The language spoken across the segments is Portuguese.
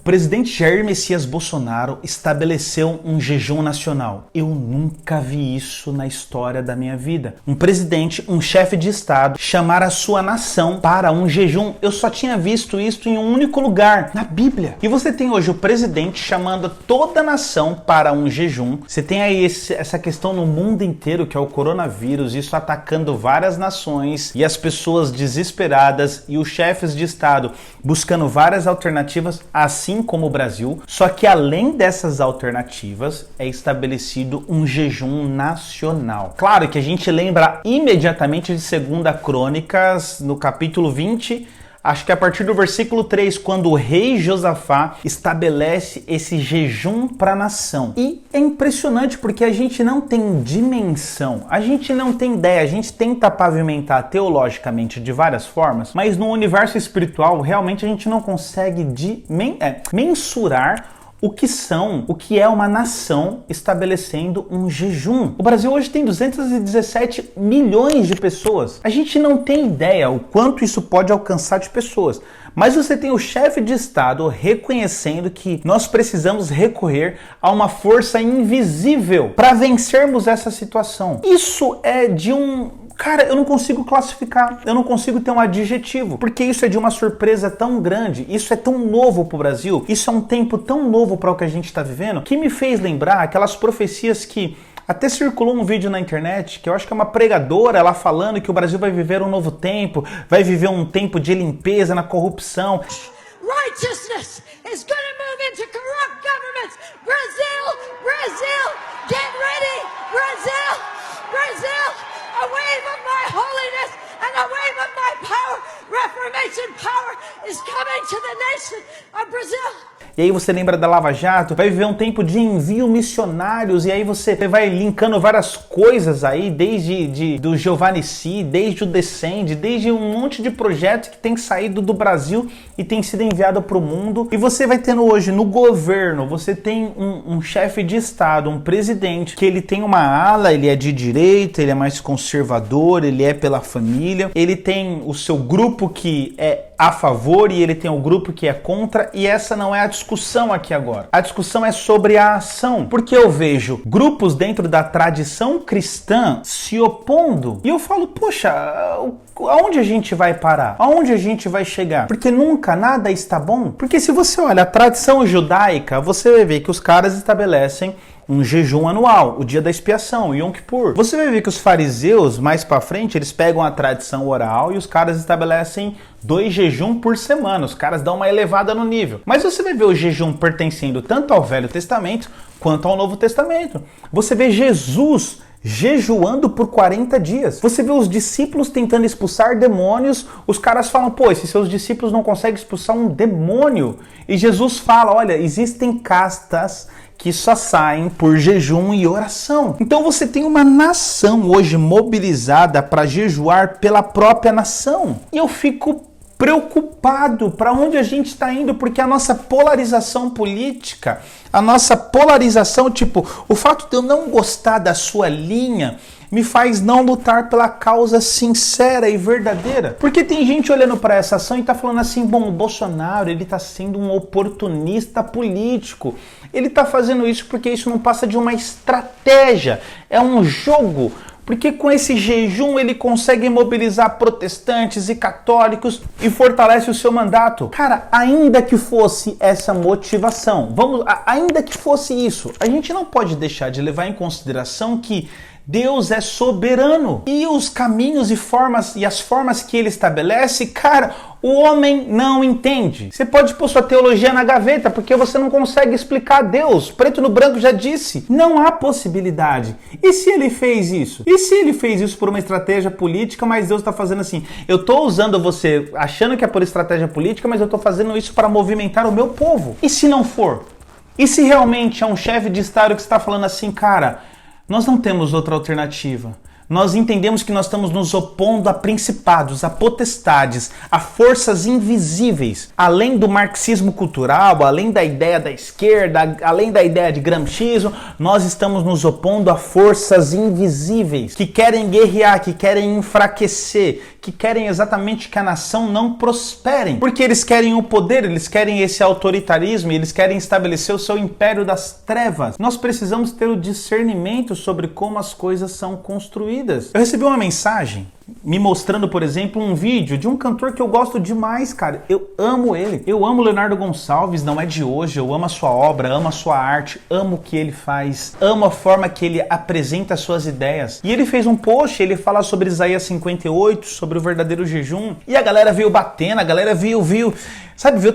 presidente Jair Messias Bolsonaro estabeleceu um jejum nacional. Eu nunca vi isso na história da minha vida. Um presidente, um chefe de estado, chamar a sua nação para um jejum. Eu só tinha visto isso em um único lugar, na Bíblia. E você tem hoje o presidente chamando toda a nação para um jejum. Você tem aí essa questão no mundo inteiro, que é o coronavírus, isso atacando várias nações e as pessoas desesperadas e os chefes de estado buscando várias alternativas, assim como o Brasil. Só que além dessas alternativas, é estabelecido um jejum nacional. Claro que a gente lembra imediatamente de 2 Crônicas, no capítulo 20, acho que a partir do versículo 3, quando o rei Josafá estabelece esse jejum para a nação. E é impressionante porque a gente não tem dimensão, a gente não tem ideia, a gente tenta pavimentar teologicamente de várias formas, mas no universo espiritual realmente a gente não consegue mensurar o que é uma nação estabelecendo um jejum. O Brasil hoje tem 217 milhões de pessoas. A gente não tem ideia o quanto isso pode alcançar de pessoas. Mas você tem o chefe de estado reconhecendo que nós precisamos recorrer a uma força invisível para vencermos essa situação. Isso é de Cara, eu não consigo classificar, eu não consigo ter um adjetivo, porque isso é de uma surpresa tão grande, isso é tão novo pro Brasil, isso é um tempo tão novo para o que a gente está vivendo, que me fez lembrar aquelas profecias que até circulou um vídeo na internet, que eu acho que é uma pregadora, ela falando que o Brasil vai viver um novo tempo, vai viver um tempo de limpeza na corrupção. Righteousness is going to move into corrupt governments. Brazil, get ready. Brazil, a wave of my holiness and a wave of my power, Reformation power is coming to the nation of Brazil. E aí você lembra da Lava Jato, vai viver um tempo de envio missionários, e aí você vai linkando várias coisas aí, desde do Giovanni Si, desde o Descende, desde um monte de projetos que tem saído do Brasil e tem sido enviado para o mundo. E você vai tendo hoje no governo, você tem um chefe de estado, um presidente, que ele tem uma ala, ele é de direita, ele é mais conservador, ele é pela família, ele tem o seu grupo que é a favor e ele tem o grupo que é contra, e essa não é a discussão aqui agora. A discussão é sobre a ação, porque eu vejo grupos dentro da tradição cristã se opondo, e eu falo, poxa, aonde a gente vai parar? Aonde a gente vai chegar? Porque nunca nada está bom. Porque se você olha a tradição judaica, você vai ver que os caras estabelecem um jejum anual, o dia da expiação, Yom Kippur. Você vai ver que os fariseus, mais pra frente, eles pegam a tradição oral e os caras estabelecem 2 jejuns por semana. Os caras dão uma elevada no nível. Mas você vai ver o jejum pertencendo tanto ao Velho Testamento quanto ao Novo Testamento. Você vê Jesus jejuando por 40 dias. Você vê os discípulos tentando expulsar demônios, os caras falam, pô, esses seus discípulos não conseguem expulsar um demônio. E Jesus fala, olha, existem castas que só saem por jejum e oração. Então você tem uma nação hoje mobilizada para jejuar pela própria nação. E eu fico preocupado para onde a gente está indo, porque a nossa polarização política, a nossa polarização, tipo, o fato de eu não gostar da sua linha me faz não lutar pela causa sincera e verdadeira. Porque tem gente olhando para essa ação e tá falando assim, bom, o Bolsonaro, ele tá sendo um oportunista político. Ele tá fazendo isso porque isso não passa de uma estratégia, é um jogo. Porque com esse jejum ele consegue mobilizar protestantes e católicos e fortalece o seu mandato. Cara, ainda que fosse essa motivação, ainda que fosse isso, a gente não pode deixar de levar em consideração que Deus é soberano e os caminhos e as formas que ele estabelece, cara, o homem não entende. Você pode pôr sua teologia na gaveta porque você não consegue explicar Deus. Preto no branco já disse, não há possibilidade. E se ele fez isso? E se ele fez isso por uma estratégia política, mas Deus está fazendo assim? Eu estou usando você achando que é por estratégia política, mas eu estou fazendo isso para movimentar o meu povo. E se não for? E se realmente é um chefe de estado que está falando assim, cara, nós não temos outra alternativa. nós entendemos que nós estamos nos opondo a principados, a potestades, a forças invisíveis. Além do marxismo cultural, além da ideia da esquerda, além da ideia de gramscismo, nós estamos nos opondo a forças invisíveis que querem guerrear, que querem enfraquecer, que querem exatamente que a nação não prospere. Porque eles querem o poder, eles querem esse autoritarismo, eles querem estabelecer o seu império das trevas. Nós precisamos ter o discernimento sobre como as coisas são construídas. Eu recebi uma mensagem me mostrando, por exemplo, um vídeo de um cantor que eu gosto demais, cara. Eu amo ele. Eu amo Leonardo Gonçalves, não é de hoje. Eu amo a sua obra, amo a sua arte, amo o que ele faz, amo a forma que ele apresenta as suas ideias. E ele fez um post, ele fala sobre Isaías 58, sobre o verdadeiro jejum. E a galera veio batendo, a galera veio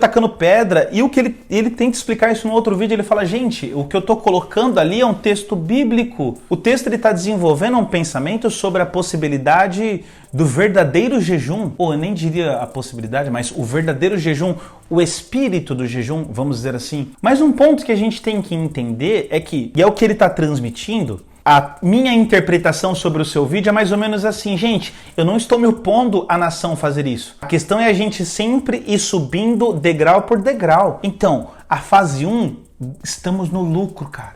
tacando pedra. E o que ele tenta explicar isso no outro vídeo, ele fala, gente, o que eu tô colocando ali é um texto bíblico. O texto ele tá desenvolvendo um pensamento sobre a possibilidade do verdadeiro jejum, ou eu nem diria a possibilidade, mas o verdadeiro jejum, o espírito do jejum, vamos dizer assim. Mas um ponto que a gente tem que entender é que, e é o que ele está transmitindo, a minha interpretação sobre o seu vídeo é mais ou menos assim, gente, eu não estou me opondo à nação fazer isso. A questão é a gente sempre ir subindo degrau por degrau. Então, a fase 1, estamos no lucro, cara.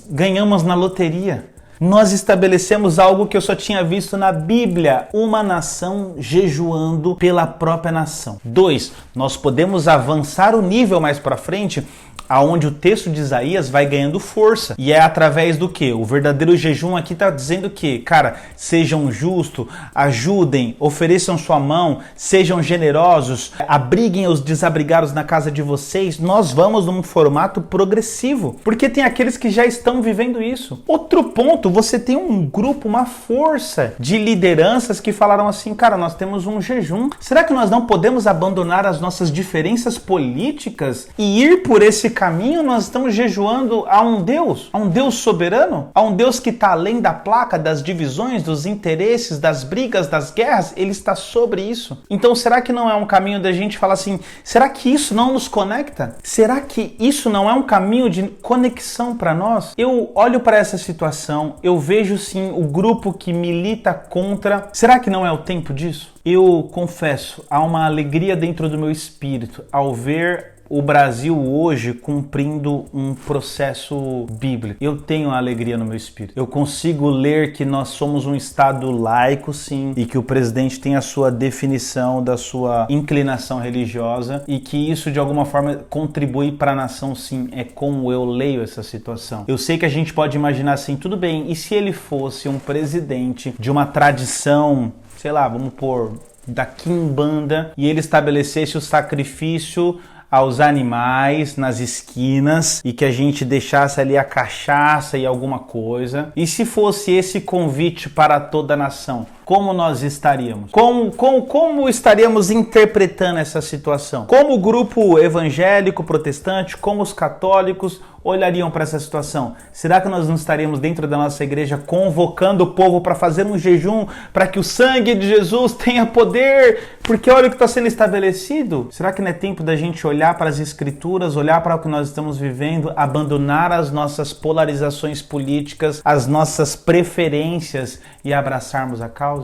Ganhamos na loteria. Nós estabelecemos algo que eu só tinha visto na Bíblia, uma nação jejuando pela própria nação. 2, nós podemos avançar o nível mais para frente, aonde o texto de Isaías vai ganhando força. E é através do quê? O verdadeiro jejum aqui está dizendo que, cara, sejam justos, ajudem, ofereçam sua mão, sejam generosos, abriguem os desabrigados na casa de vocês. Nós vamos num formato progressivo, porque tem aqueles que já estão vivendo isso. Outro ponto, você tem um grupo, uma força de lideranças que falaram assim, cara, nós temos um jejum. Será que nós não podemos abandonar as nossas diferenças políticas e ir por esse caminho? Nós estamos jejuando a um Deus soberano, a um Deus que está além da placa, das divisões, dos interesses, das brigas, das guerras. Ele está sobre isso. Então será que não é um caminho da gente falar assim, será que isso não nos conecta? Será que isso não é um caminho de conexão para nós? Eu olho para essa situação, eu vejo sim o grupo que milita contra. Será que não é o tempo disso? Eu confesso, há uma alegria dentro do meu espírito ao ver o Brasil hoje cumprindo um processo bíblico. Eu tenho alegria no meu espírito. Eu consigo ler que nós somos um Estado laico, sim, e que o presidente tem a sua definição da sua inclinação religiosa e que isso de alguma forma contribui para a nação, sim. É como eu leio essa situação. Eu sei que a gente pode imaginar assim, tudo bem, e se ele fosse um presidente de uma tradição, sei lá, vamos pôr, da quimbanda, e ele estabelecesse o sacrifício aos animais nas esquinas e que a gente deixasse ali a cachaça e alguma coisa. E se fosse esse convite para toda a nação, como nós estaríamos? Como estaríamos interpretando essa situação? Como o grupo evangélico, protestante, como os católicos olhariam para essa situação? Será que nós não estaríamos dentro da nossa igreja convocando o povo para fazer um jejum para que o sangue de Jesus tenha poder? Porque olha o que está sendo estabelecido. Será que não é tempo da gente olhar para as escrituras, olhar para o que nós estamos vivendo, abandonar as nossas polarizações políticas, as nossas preferências e abraçarmos a causa?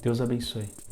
Deus abençoe.